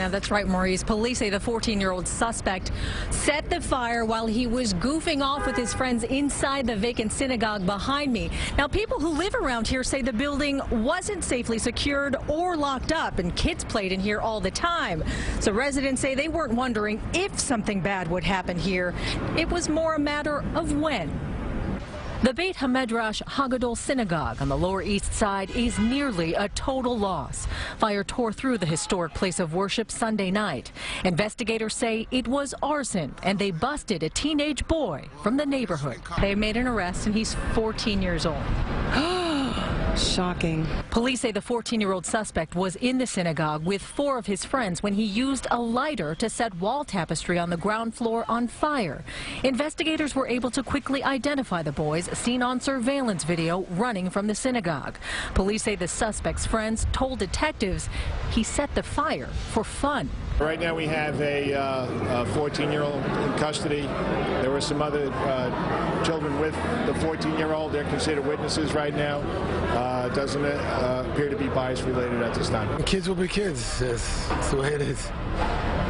Yeah, that's right, Maurice. Police say the 14-year-old suspect set the fire while he was goofing off with his friends inside the vacant synagogue behind me. Now, people who live around here say the building wasn't safely secured or locked up, and kids played in here all the time. So residents say they weren't wondering if something bad would happen here. It was more a matter of when. The Beit HaMedrash Haggadol Synagogue on the Lower East Side is nearly a total loss. Fire tore through the historic place of worship Sunday night. Investigators say it was arson, and they busted a teenage boy from the neighborhood. They made an arrest, and he's 14 years old. Shocking. Police say the 14-year-old suspect was in the synagogue with 4 of his friends when he used a lighter to set wall tapestry on the ground floor on fire. Investigators were able to quickly identify the boys seen on surveillance video running from the synagogue. Police say the suspect's friends told detectives he set the fire for fun. Right now we have a 14-year-old in custody. There were some other children with the 14-year-old. They're considered witnesses right now. Doesn't appear to be bias related at this time. Kids will be kids. That's the way it is.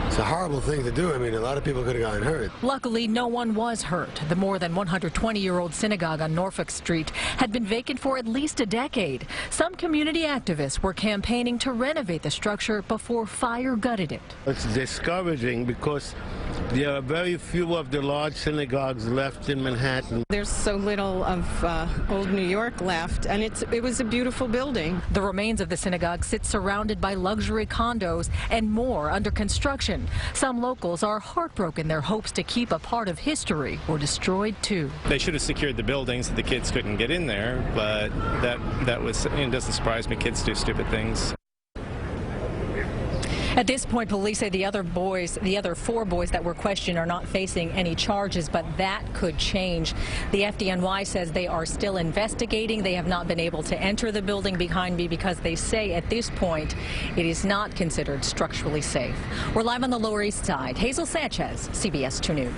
It's a horrible thing to do. I mean, a lot of people could have gotten hurt. Luckily, no one was hurt. The more than 120-year-old synagogue on Norfolk Street had been vacant for at least a decade. Some community activists were campaigning to renovate the structure before fire gutted it. It's discouraging because there are very few of the large synagogues left in Manhattan. There's so little of old New York left, and it was a beautiful building. The remains of the synagogue sit surrounded by luxury condos and more under construction. Some locals are heartbroken. Their hopes to keep a part of history were destroyed too. They should have secured the building so the kids couldn't get in there, but that was, it doesn't surprise me. Kids do stupid things. At this point, police say the other 4 boys that were questioned are not facing any charges, but that could change. The FDNY says they are still investigating. They have not been able to enter the building behind me because they say at this point it is not considered structurally safe. We're live on the Lower East Side. Hazel, Sanchez, CBS 2 News.